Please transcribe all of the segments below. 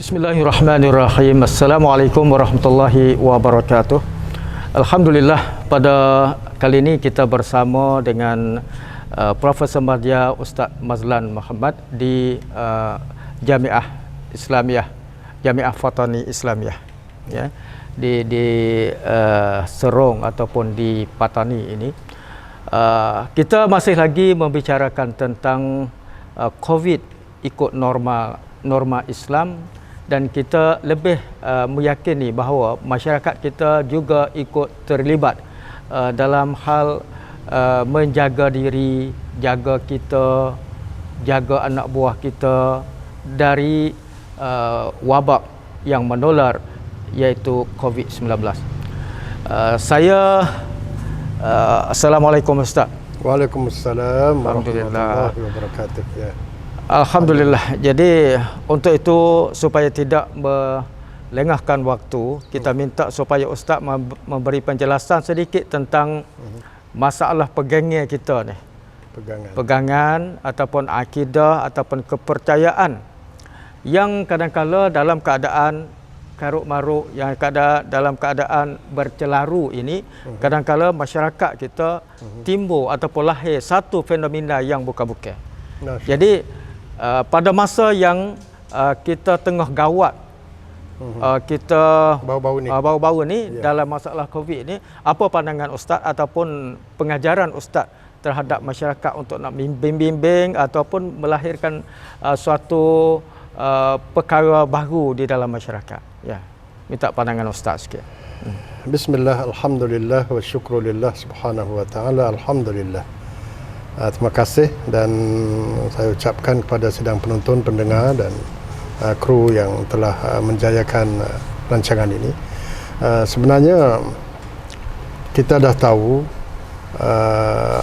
Bismillahirrahmanirrahim. Assalamualaikum warahmatullahi wabarakatuh. Alhamdulillah, pada kali ini kita bersama dengan Profesor Madya Ustaz Mazlan Muhammad di Jamiah Islamiyah, Jamiah Fatani Islamiyah, ya, di Serong ataupun di Patani ini. Kita masih lagi membicarakan tentang COVID ikut norma Islam, dan kita lebih meyakini bahawa masyarakat kita juga ikut terlibat dalam hal menjaga diri, jaga kita, jaga anak buah kita dari wabak yang menular, iaitu COVID-19. Assalamualaikum Ustaz. Waalaikumsalam Alhamdulillah. warahmatullahi wabarakatuh. Ya. Alhamdulillah. Jadi untuk itu, supaya tidak melengahkan waktu, kita minta supaya Ustaz memberi penjelasan sedikit tentang masalah pegangan kita ni. Pegangan ataupun akidah ataupun kepercayaan yang kadang-kala dalam keadaan karuk-maruk, yang dalam keadaan bercelaru ini, kadang-kala masyarakat kita timbul ataupun lahir satu fenomena yang bukan-bukan. Jadi pada masa yang kita tengah gawat, kita baru-baru ni dalam masalah COVID ni, apa pandangan Ustaz ataupun pengajaran Ustaz terhadap masyarakat untuk nak bimbing ataupun melahirkan suatu perkara baru di dalam masyarakat? Ya, minta pandangan Ustaz sikit. Bismillah, alhamdulillah wa syukrulillah subhanahu wa ta'ala, alhamdulillah. Terima kasih, dan saya ucapkan kepada sidang penonton, pendengar dan kru yang telah menjayakan rancangan ini. Sebenarnya kita dah tahu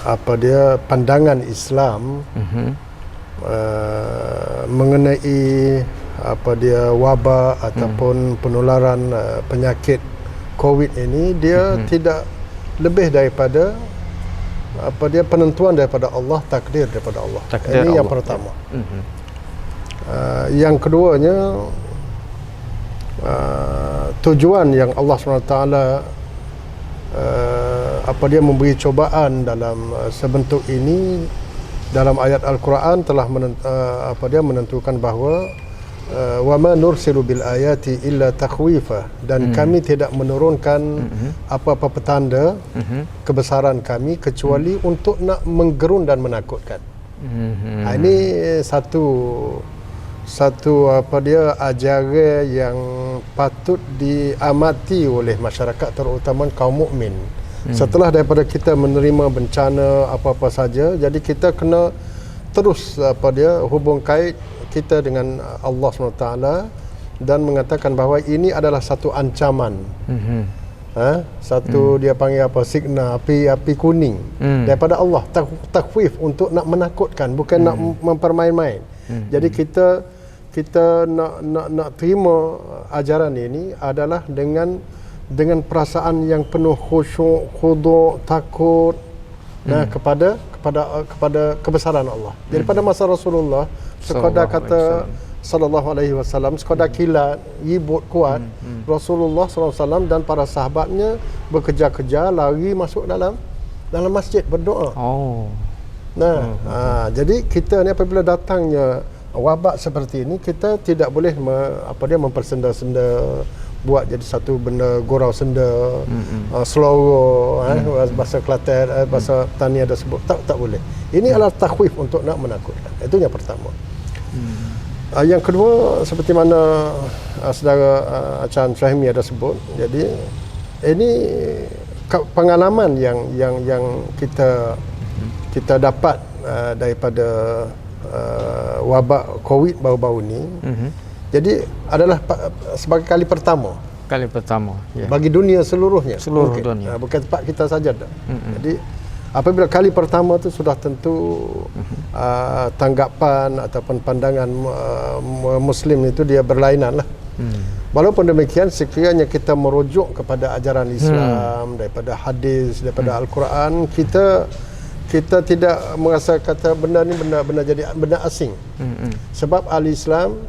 apa dia pandangan Islam mengenai apa dia wabak ataupun penularan penyakit COVID ini. Dia tidak lebih daripada apa dia penentuan daripada Allah, takdir daripada Allah. Ini yang pertama. Yang keduanya, tujuan yang Allah SWT apa dia memberi cobaan dalam sebentuk ini, dalam ayat Al-Quran telah menentukan bahawa wa ma nursilu bil ayati illa takhwifa, dan kami tidak menurunkan apa-apa petanda kebesaran kami kecuali untuk nak menggerun dan menakutkan. Ini satu apa dia ajaran yang patut diamati oleh masyarakat, terutama kaum mukmin. Setelah daripada kita menerima bencana apa-apa saja, jadi kita kena terus apa dia hubung kait kita dengan Allah SWT dan mengatakan bahawa ini adalah satu ancaman. Dia panggil apa, signal api kuning daripada Allah, takhwif, untuk nak menakutkan, bukan nak mempermain-main. Jadi kita nak terima ajaran ini adalah dengan perasaan yang penuh khusyuk, khudu', takut kepada kebesaran Allah. Jadi pada masa Rasulullah, sekadar kata sallallahu alaihi wasallam, sekadar kilat ribut kuat, Rasulullah sallallahu alaihi wasallam dan para sahabatnya berkejar-kejar lari masuk dalam masjid berdoa. Jadi kita ni apabila datangnya wabak seperti ini, kita tidak boleh mempersenda-senda, buat jadi satu benda gurau senda, seloroh, bahasa Kelantan, bahasa Tani ada sebut, tak boleh. Ini adalah takhwif untuk nak menakutkan. Itu yang pertama. Yang kedua, seperti mana saudara Acan Fahmi ada sebut, jadi ini pengalaman yang kita dapat daripada wabak COVID baru-baru ni. Jadi adalah sebagai kali pertama bagi dunia seluruhnya, seluruh dunia, bukan tempat kita saja dah. Jadi apabila kali pertama tu, sudah tentu tanggapan ataupun pandangan Muslim itu dia berlainan lah. Walaupun demikian, sekiranya kita merujuk kepada ajaran Islam, daripada hadis, daripada Al-Quran, kita tidak merasa kata benda ni benda jadi benda asing. Sebab ahli Islam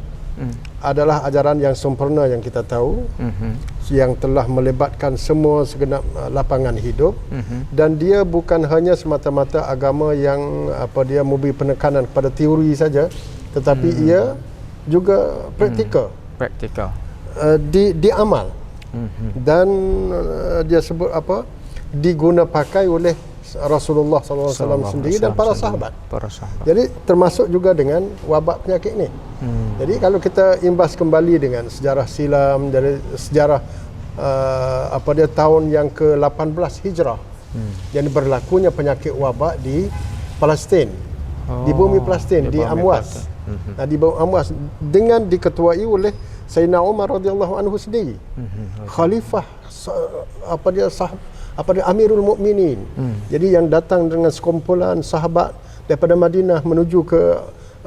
adalah ajaran yang sempurna yang kita tahu, yang telah melibatkan semua segenap lapangan hidup, dan dia bukan hanya semata-mata agama yang memberi penekanan kepada teori saja, tetapi ia juga praktikal. Di amal. Dan dia sebut diguna pakai oleh Rasulullah SAW sendiri dan para sahabat. Jadi termasuk juga dengan wabak penyakit ini. Jadi kalau kita imbas kembali dengan sejarah silam, dari sejarah tahun yang ke-18 Hijrah, yang berlakunya penyakit wabak di Palestin, di bumi Palestin, di Amwas. Di bumi Amwas, dengan diketuai oleh Sayyidina Umar radhiyallahu anhu sendiri, khalifah Amirul Mukminin. Jadi yang datang dengan sekumpulan sahabat daripada Madinah menuju ke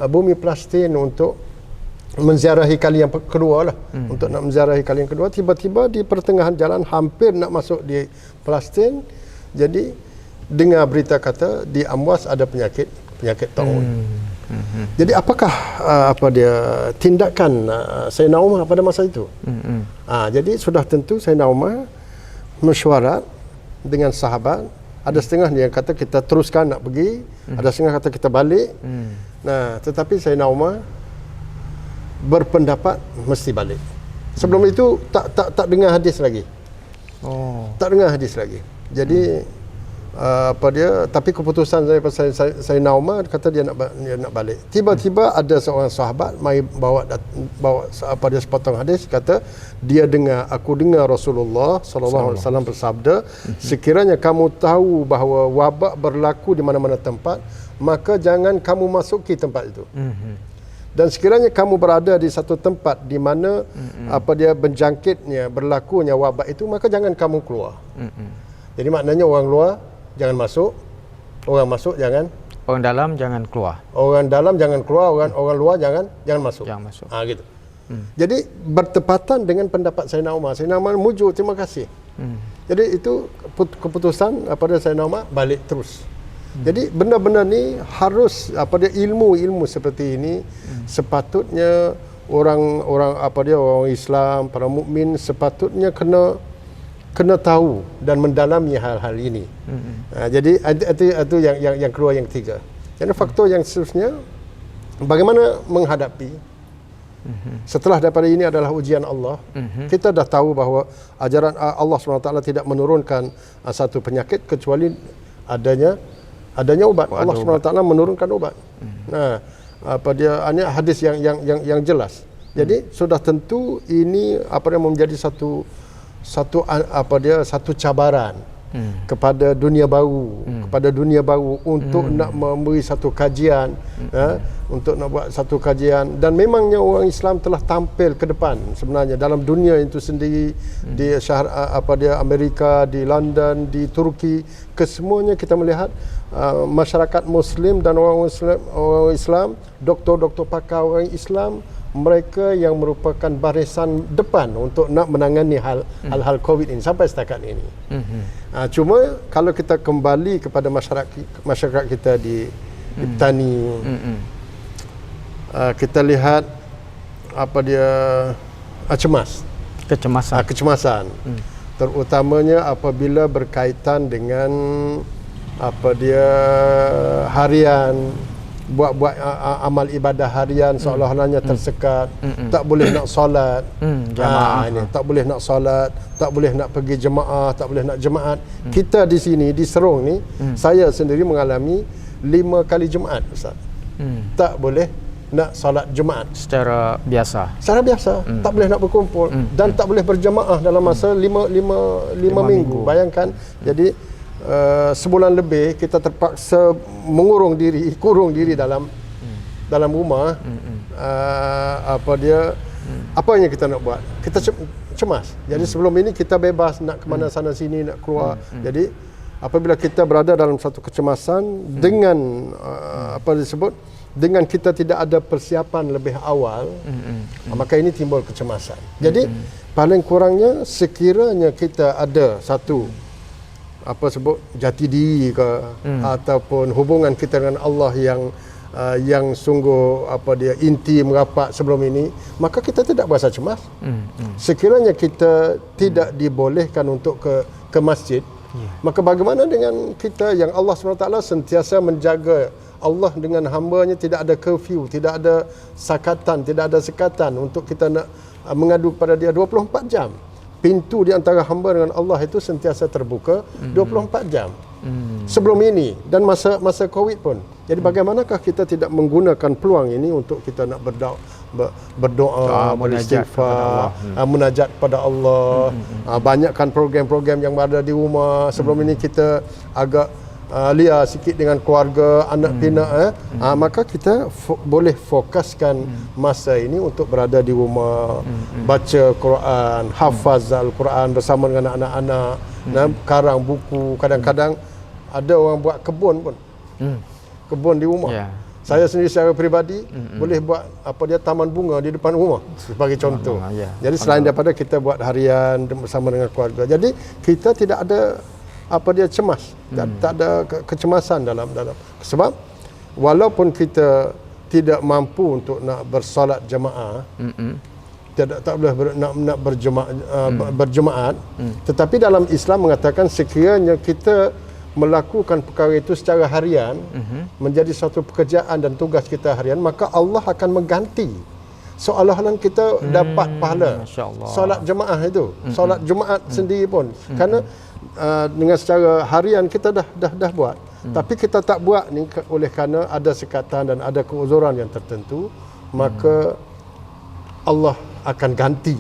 bumi Palestin untuk menziarahi kali yang kedua lah. Untuk nak menziarahi kali yang kedua, tiba-tiba di pertengahan jalan hampir nak masuk di Palestin, jadi dengar berita kata di Amwas ada penyakit taun. Jadi apakah tindakan Sayyidina Umar pada masa itu? Jadi sudah tentu Sayyidina Umar mesyuarat dengan sahabat. Ada setengah yang kata kita teruskan nak pergi, ada setengah kata kita balik. Tetapi Sayyidina Umar berpendapat mesti balik. Sebelum itu tak dengar hadis lagi. Tak dengar hadis lagi. Jadi tapi keputusan Sayyidina Umar kata dia nak balik. Tiba-tiba ada seorang sahabat mai bawa sepotong hadis, kata aku dengar Rasulullah sallallahu alaihi wasallam bersabda, sekiranya kamu tahu bahawa wabak berlaku di mana-mana tempat, maka jangan kamu masuki tempat itu. Dan sekiranya kamu berada di satu tempat di mana berlakunya wabak itu, maka jangan kamu keluar. Jadi maknanya orang luar jangan masuk, orang masuk jangan, orang dalam jangan keluar. Orang dalam jangan keluar, orang luar jangan masuk. Gitu. Jadi bertepatan dengan pendapat Sayyidina Umar. Sayyidina Umar mujur, terima kasih. Jadi itu keputusan Sayyidina Umar balik terus. Jadi benda-benda ni harus ilmu-ilmu seperti ini sepatutnya orang Islam, para mukmin sepatutnya kena tahu dan mendalami hal-hal ini. Jadi itu yang keluar yang ketiga. Jadi faktor yang seterusnya, bagaimana menghadapi setelah daripada ini adalah ujian Allah. Kita dah tahu bahawa ajaran Allah SWT tidak menurunkan satu penyakit kecuali adanya ubat. Allah SWT menurunkan ubat. Ini hadis yang jelas. Jadi sudah tentu ini menjadi satu cabaran kepada dunia baru, untuk nak memberi satu kajian, untuk nak buat satu kajian. Dan memangnya orang Islam telah tampil ke depan sebenarnya dalam dunia itu sendiri, di Amerika, di London, di Turki, kesemuanya kita melihat masyarakat Muslim dan orang Islam, doktor-doktor pakar orang Islam, mereka yang merupakan barisan depan untuk nak menangani hal-hal COVID ini sampai setakat ini. Cuma kalau kita kembali kepada masyarakat kita di petani, kita lihat kecemasan. Terutamanya apabila berkaitan dengan harian, buat amal ibadah harian seolah-olahnya tersekat, tak boleh nak solat jemaah, tak boleh nak solat, tak boleh nak pergi jemaah, tak boleh nak jemaat. Kita di sini di Serong ni, saya sendiri mengalami 5 kali Jumaat, Ustaz. Tak boleh nak solat Jumaat secara biasa. Tak boleh nak berkumpul dan tak boleh berjemaah dalam masa 5 minggu. Bayangkan, jadi sebulan lebih kita terpaksa kurung diri dalam rumah. Apa yang kita nak buat? Kita cemas. Jadi sebelum ini kita bebas nak ke mana sana sini, nak keluar. Jadi apabila kita berada dalam satu kecemasan dengan dengan kita tidak ada persiapan lebih awal, maka ini timbul kecemasan. Jadi paling kurangnya sekiranya kita ada satu jati diri ke, ataupun hubungan kita dengan Allah yang yang sungguh inti merapat sebelum ini, maka kita tidak berasa cemas. Sekiranya kita tidak dibolehkan untuk ke masjid, maka bagaimana dengan kita yang Allah SWT sentiasa menjaga Allah dengan hamba-Nya, tidak ada curfew, tidak ada sakatan, tidak ada sekatan untuk kita nak mengadu kepada Dia 24 jam. Pintu di antara hamba dengan Allah itu sentiasa terbuka 24 jam. Sebelum ini dan masa Covid pun. Jadi bagaimanakah kita tidak menggunakan peluang ini untuk kita nak berdoa, beristighfar, munajat kepada Allah. Banyakkan program-program yang ada di rumah. Sebelum ini kita agak liar sikit dengan keluarga, anak pinak, maka kita boleh fokuskan masa ini untuk berada di rumah, baca Quran, hafaz Al-Quran bersama dengan anak-anak, karang buku. Kadang-kadang ada orang buat kebun pun, kebun di rumah. Saya sendiri secara peribadi boleh buat taman bunga di depan rumah sebagai contoh. Jadi selain daripada kita buat harian bersama dengan keluarga, jadi kita tidak ada cemas, tak ada kecemasan dalam sebab walaupun kita tidak mampu untuk nak bersolat jemaah, tak boleh nak berjemaat, tetapi dalam Islam mengatakan sekiranya kita melakukan perkara itu secara harian, menjadi suatu pekerjaan dan tugas kita harian, maka Allah akan mengganti seolah-olah kita dapat pahala solat jemaah itu, solat Jumaat sendiri pun. Kerana dengan secara harian kita dah buat, tapi kita tak buat ni oleh kerana ada sekatan dan ada keuzuran yang tertentu, maka Allah akan ganti.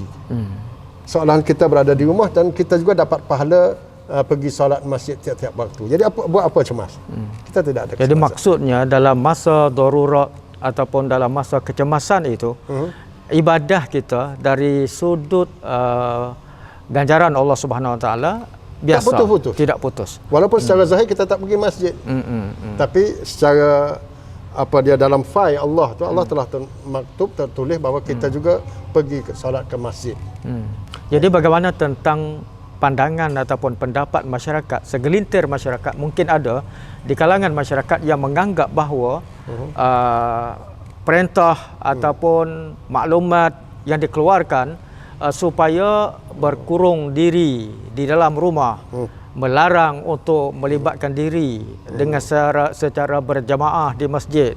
Seolah kita berada di rumah dan kita juga dapat pahala pergi solat masjid tiap-tiap waktu. Jadi buat apa cemas? Kita tidak ada kecemasan. Jadi maksudnya dalam masa darurat ataupun dalam masa kecemasan itu, ibadah kita dari sudut ganjaran Allah Subhanahu Wa Taala biasa, tidak putus. Walaupun secara zahir kita tak pergi masjid, tapi secara dalam file Allah tu, Allah telah maktub tertulis bahawa kita juga pergi solat ke masjid. Jadi bagaimana tentang pandangan ataupun pendapat masyarakat, segelintir masyarakat, mungkin ada di kalangan masyarakat yang menganggap bahawa perintah ataupun maklumat yang dikeluarkan supaya berkurung diri di dalam rumah, melarang untuk melibatkan diri dengan secara berjamaah di masjid,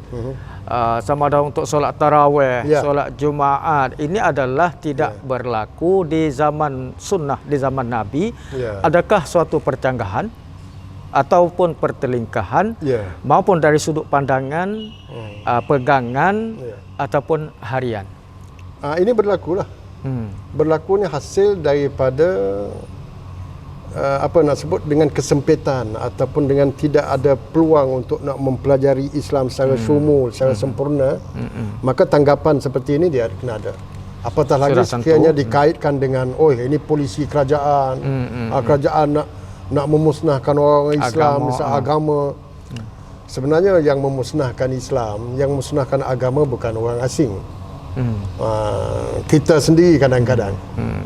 sama ada untuk solat tarawih, solat Jumaat, ini adalah tidak berlaku di zaman sunnah, di zaman Nabi. Adakah suatu percanggahan ataupun pertelingkahan maupun dari sudut pandangan pegangan ataupun harian? Ini berlakulah. Berlakunya hasil daripada nak sebut dengan kesempitan ataupun dengan tidak ada peluang untuk nak mempelajari Islam secara syumul, secara sempurna, maka tanggapan seperti ini dia kena ada. Apatah lagi sekiranya dikaitkan dengan ini polisi kerajaan, kerajaan nak memusnahkan orang Islam, agama. Sebenarnya yang memusnahkan Islam, yang memusnahkan agama bukan orang asing. Kita sendiri kadang-kadang.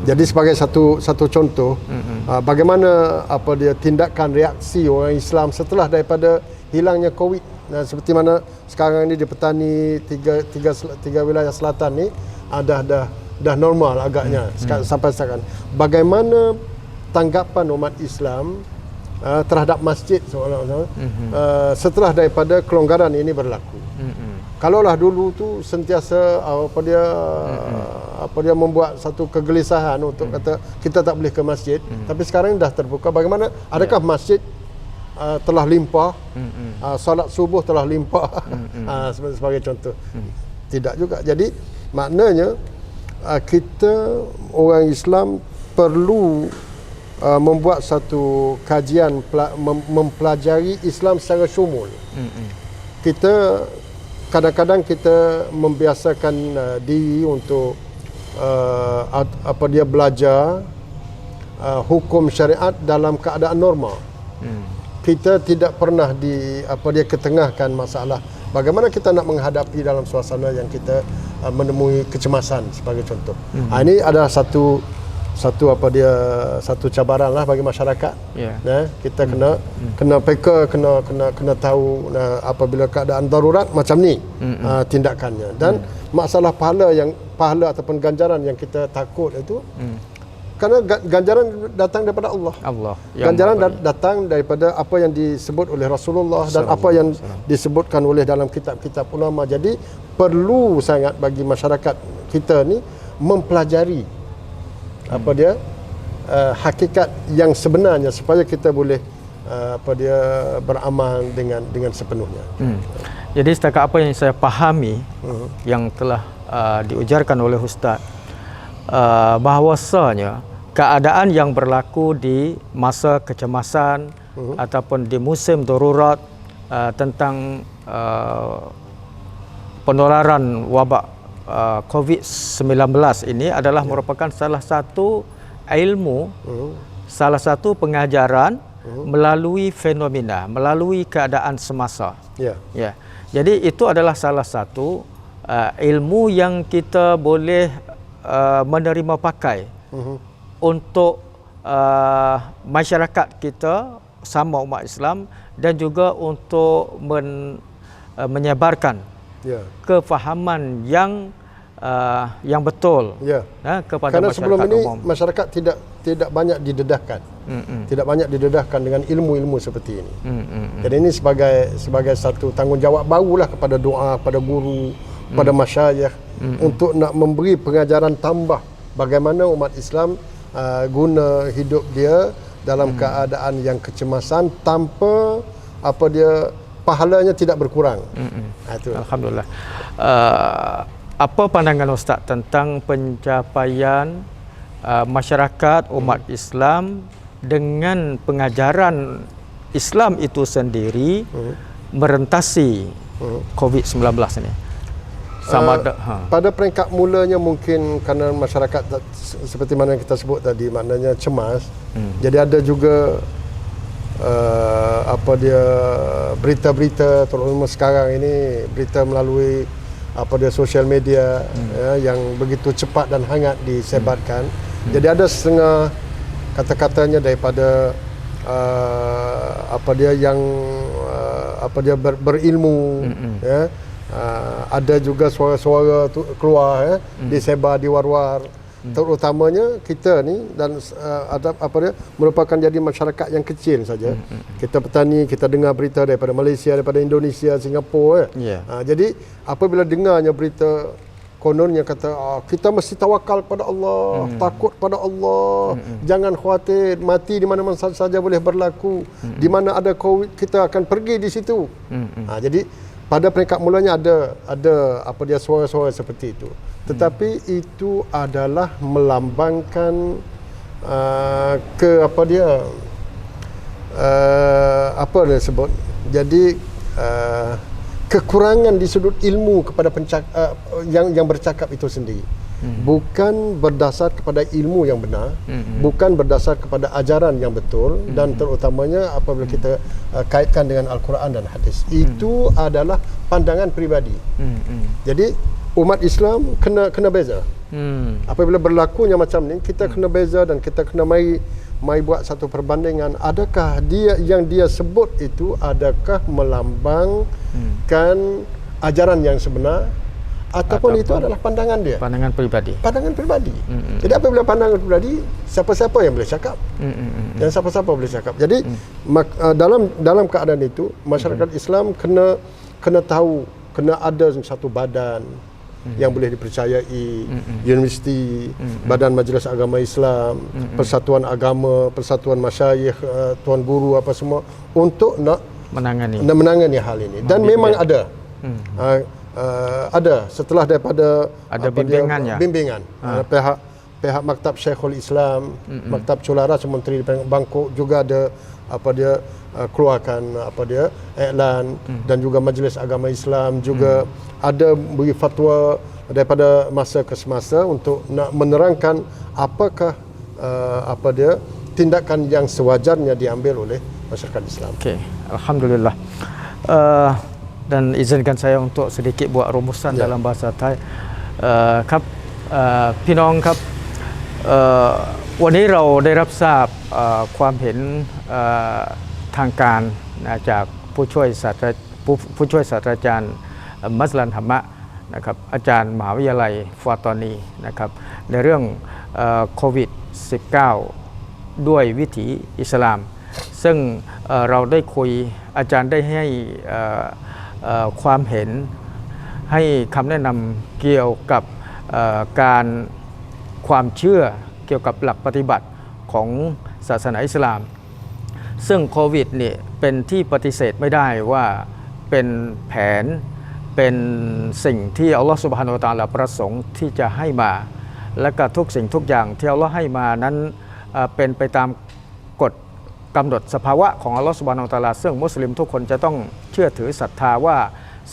Jadi sebagai satu contoh, bagaimana tindakan reaksi orang Islam setelah daripada hilangnya Covid. Seperti mana sekarang ini di petani tiga wilayah selatan ni dah normal agaknya sampai sekarang. Bagaimana tanggapan umat Islam terhadap masjid setelah daripada kelonggaran ini berlaku? Kalaulah dulu tu sentiasa dia membuat satu kegelisahan untuk kata kita tak boleh ke masjid, tapi sekarang dah terbuka. Bagaimana? Adakah masjid telah limpah, solat subuh telah limpah, sebagai contoh? Tidak juga. Jadi maknanya kita orang Islam perlu membuat satu kajian mempelajari Islam secara syumul. Kita kadang-kadang kita membiasakan diri untuk belajar hukum syariat dalam keadaan normal. Kita tidak pernah ketengahkan masalah. Bagaimana kita nak menghadapi dalam suasana yang kita menemui kecemasan sebagai contoh. Ini adalah satu satu cabaran lah bagi masyarakat. Kita kena peka, kena tahu apabila keadaan darurat macam ni tindakannya. Dan masalah pahala ataupun ganjaran yang kita takut itu kerana ganjaran datang daripada Allah. Ganjaran datang daripada apa yang disebut oleh Rasulullah dan apa yang disebutkan oleh dalam kitab-kitab ulama. Jadi perlu sangat bagi masyarakat kita ni mempelajari hakikat yang sebenarnya supaya kita boleh beramal dengan sepenuhnya. Jadi setakat apa yang saya pahami yang telah diujarkan oleh Ustaz, bahawasanya keadaan yang berlaku di masa kecemasan ataupun di musim darurat tentang penularan wabak COVID-19 ini adalah merupakan salah satu ilmu, salah satu pengajaran melalui fenomena, melalui keadaan semasa. Jadi itu adalah salah satu ilmu yang kita boleh menerima pakai untuk masyarakat kita sama umat Islam dan juga untuk menyebarkan kefahaman yang betul kepada Karena masyarakat sebelum ini umum. Masyarakat tidak banyak didedahkan. Tidak banyak didedahkan dengan ilmu-ilmu seperti ini. Jadi ini sebagai satu tanggungjawab barulah kepada doa, pada guru, pada masyayikh untuk nak memberi pengajaran tambah bagaimana umat Islam guna hidup dia dalam keadaan yang kecemasan tanpa pahalanya tidak berkurang. Itu. Alhamdulillah. Apa pandangan Ustaz tentang pencapaian masyarakat umat Islam dengan pengajaran Islam itu sendiri merentasi COVID-19 ini? Pada peringkat mulanya mungkin kerana masyarakat seperti mana yang kita sebut tadi, maknanya cemas. Jadi ada juga berita-berita, terutama sekarang ini berita melalui sosial media yang begitu cepat dan hangat disebarkan. Jadi ada setengah kata-katanya daripada berilmu, ada juga suara-suara keluar disebar di war-war. Terutamanya kita ni dan merupakan jadi masyarakat yang kecil saja. Kita petani, kita dengar berita daripada Malaysia, daripada Indonesia, Singapura. Jadi apabila dengarnya berita kononnya kata kita mesti tawakal pada Allah, takut pada Allah, jangan khawatir, mati di mana-mana saja boleh berlaku. Di mana ada COVID kita akan pergi di situ. Jadi pada peringkat mulanya ada suara-suara seperti itu. Tetapi itu adalah melambangkan sebut. Jadi kekurangan di sudut ilmu kepada yang bercakap itu sendiri. Bukan berdasar kepada ilmu yang benar, bukan berdasar kepada ajaran yang betul, dan terutamanya apabila kita kaitkan dengan Al-Quran dan hadis. Itu adalah pandangan peribadi. Jadi umat Islam kena beza. Apabila berlakunya macam ni, kita kena beza dan kita kena mai buat satu perbandingan. Adakah yang dia sebut itu adakah melambangkan ajaran yang sebenar, ataupun itu adalah pandangan dia, pandangan pribadi. Jadi apabila pandangan pribadi, siapa-siapa yang boleh cakap, dan siapa-siapa boleh cakap. Jadi dalam keadaan itu masyarakat Islam kena tahu, kena ada satu badan yang boleh dipercayai, universiti, Badan Majlis Agama Islam, Persatuan Agama, Persatuan Masyayikh, Tuan Guru apa semua untuk nak menangani hal ini. Dan memang ada. Ada setelah daripada bimbingan pihak Maktab Syekhul Islam, Maktab Cularas Menteri Bangkok juga ada keluarkan iklan, dan juga Majlis Agama Islam juga ada beri fatwa daripada masa ke semasa untuk nak menerangkan apakah tindakan yang sewajarnya diambil oleh masyarakat Islam. Okey, alhamdulillah. Dan izinkan saya untuk sedikit buat rumusan dalam bahasa Thai. พี่น้องครับ วันนี้เราได้รับทราบความเห็นทางการจากผู้ช่วยศาสตราจารย์มัสลันธรรมะนะครับอาจารย์มหาวิทยาลัยฟาตอนีนะครับในเรื่องโควิด -19 ด้วยวิถีอิสลามซึ่งเราได้คุยอาจารย์ได้ให้ความเห็นให้คำแนะนำเกี่ยวกับการความเชื่อเกี่ยวกับหลักปฏิบัติของศาสนาอิสลามซึ่งโควิดนี่เป็นที่ปฏิเสธไม่ได้ว่าเป็นแผนเป็นสิ่งที่อัลลอฮฺซุบฮานะฮูวะตะอาลาประสงค์ที่จะให้มาและก็ทุกสิ่งทุกอย่างที่อัลลอฮฺให้มานั้นเป็นไปตามกฎกำหนดสภาวะของอัลลอฮฺซุบฮานะฮูวะตะอาลาซึ่งมุสลิมทุกคนจะต้องเชื่อถือศรัทธาว่า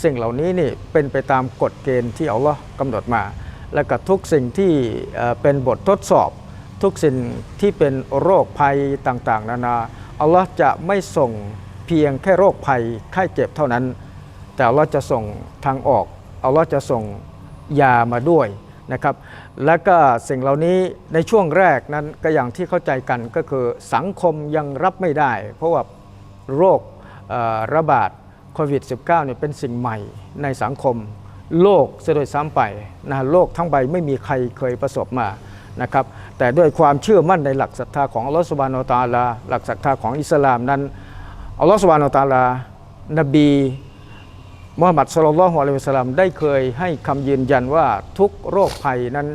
สิ่งเหล่านี้นี่เป็นไปตามกฎเกณฑ์ที่อัลลอฮฺกำหนดมาและก็ทุกสิ่งที่เป็นบททดสอบทุกสิ่งที่เป็นโรคภัยต่างๆนานาอัลลอฮฺจะไม่ส่งเพียงแค่โรคภัยไข้เจ็บเท่านั้นแต่อัลลอฮฺจะส่งทางออกอัลลอฮฺจะส่งยามาด้วยนะครับและก็สิ่งเหล่านี้ในช่วงแรกนั้นก็อย่างที่เข้าใจกันก็คือสังคมยังรับไม่ได้เพราะว่าโรคระบาดโควิด -19 เนี่ยเป็นสิ่งใหม่ในสังคมโลกเสียโดยซ้ำไปนะโลกทั้งใบไม่มีใครเคยประสบมานะครับแต่ด้วยความเชื่อมั่นในหลักศรัทธาของอัลลอฮฺซุบฮานะฮูวะตะอาลาหลักศรัทธาของอิสลามนั้นอัลลอฮฺซุบฮานะฮูวะตะอาลานบีมุฮัมมัดศ็อลลัลลอฮุอะลัยฮิวะซัลลัมได้เคยให้คำยืนยันว่าทุกโรคภัยนั้น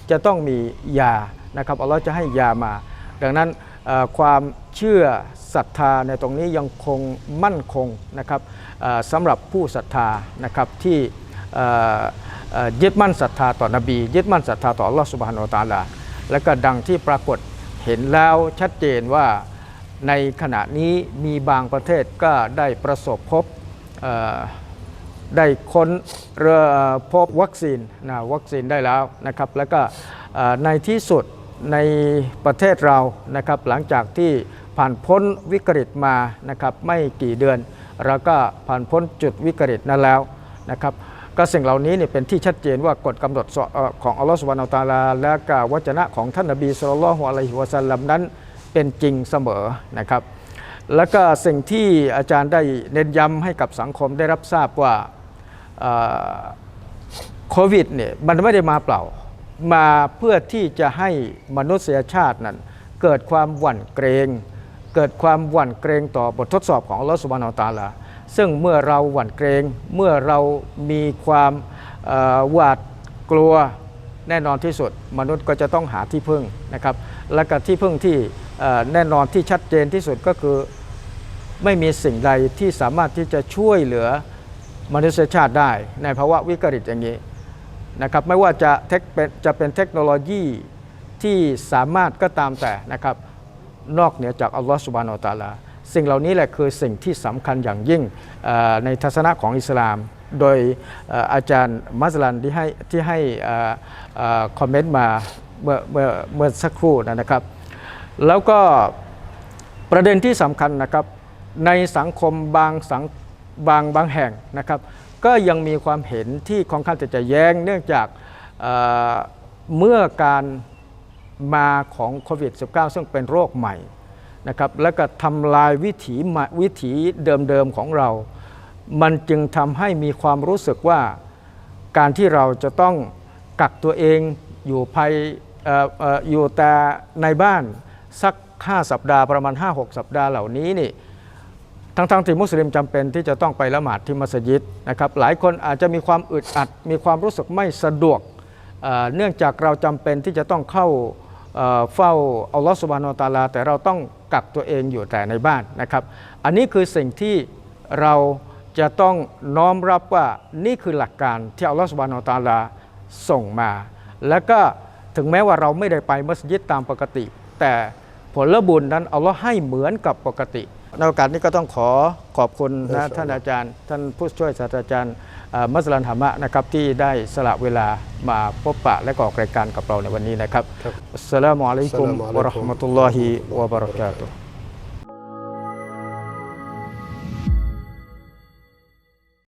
จะต้องมียานะครับอัลลอฮฺจะให้ยามาดังนั้นความเชื่อศรัทธาในตรงนี้ยังคงมั่นคงนะครับสำหรับผู้ศรัทธานะครับที่ยึดมั่นศรัทธาต่อนบียึดมั่นศรัทธาต่ออัลลอฮฺซุบฮานะฮูวะตะอาลาและก็ดังที่ปรากฏเห็นแล้วชัดเจนว่าในขณะนี้มีบางประเทศก็ได้ประสบพบได้ค้นพบวัคซีนได้แล้วนะครับแล้วก็ในที่สุดในประเทศเรานะครับหลังจากที่ผ่านพ้นวิกฤตมานะครับไม่กี่เดือนเราก็ผ่านพ้นจุดวิกฤตนั้นแล้วนะครับก็สิ่งเหล่านี้เนี่ยเป็นที่ชัดเจนว่ากฎกำหนดของอัลลอฮฺซุบฮานะฮูวะตะอาลาและก็วจนะของท่านนบีศ็อลลัลลอฮุอะลัยฮิวะซัลลัมนั้นเป็นจริงเสมอนะครับแล้วก็สิ่งที่อาจารย์ได้เน้นย้ำให้กับสังคมได้รับทราบว่าโควิดเนี่ยมันไม่ได้มาเปล่ามาเพื่อที่จะให้มนุษยชาตินั้นเกิดความหวั่นเกรงต่อบททดสอบของอัลลอฮฺซุบฮานะฮูวะตะอาลาซึ่งเมื่อเราหวั่นเกรงเมื่อเรามีความหวาดกลัวแน่นอนที่สุดมนุษย์ก็จะต้องหาที่พึ่งนะครับและก็ที่พึ่งที่แน่นอนที่ชัดเจนที่สุดก็คือไม่มีสิ่งใดที่สามารถที่จะช่วยเหลือมนุษยชาติได้ในภาวะวิกฤตอย่างนี้นะครับไม่ว่าจะเป็นเทคโนโลยีที่สามารถก็ตามแต่นะครับนอกเหนือจากอัลลอฮฺซุบฮานะฮูวะตะอาลาสิ่งเหล่านี้แหละคือสิ่งที่สำคัญอย่างยิ่งในทัศนะของอิสลามโดยอาจารย์มัสลันที่ให้คอมเมนต์มาเมื่อสักครู่นะครับแล้วก็ประเด็นที่สำคัญนะครับในสังคมบางแห่งนะครับก็ยังมีความเห็นที่ค่อนข้างจะแย้งเนื่องจากเมื่อการมาของโควิด -19 ซึ่งเป็นโรคใหม่นะครับแล้วก็ทำลายวิถีเดิมๆของเรามันจึงทำให้มีความรู้สึกว่าการที่เราจะต้องกักตัวเองอยู่แต่ในบ้านสัก5 สัปดาห์ประมาณ 5-6 สัปดาห์เหล่านี้นี่ทั้งที่มุสลิมจำเป็นที่จะต้องไปละหมาดที่มัสยิดนะครับหลายคนอาจจะมีความอึดอัดมีความรู้สึกไม่สะดวกเนื่องจากเราจำเป็นที่จะต้องเข้าเฝ้าอัลลอฮฺซุบฮานะฮูวะตะอาลาแต่เราต้องกักตัวเองอยู่แต่ในบ้านนะครับอันนี้คือสิ่งที่เราจะต้องน้อมรับว่านี่คือหลักการที่อัลลอฮฺซุบฮานะฮูวะตะอาลาส่งมาและก็ถึงแม้ว่าเราไม่ได้ไปมัสยิดตามปกติแต่ผลบุญนั้นอัลลอฮ์ให้เหมือนกับปกติในโอกาสนี้ก็ต้องขอบคุณนะท่านอาจารย์ท่านผู้ช่วยศาสตราจารย์มัสลันธรรมะนะครับที่ได้สละเวลามาพบปะและออกรายการกับเราในวันนี้นะครับอัสสลามุอะลัยกุมวะเราะห์มะตุลลอฮิวะบะเราะกาตุฮ์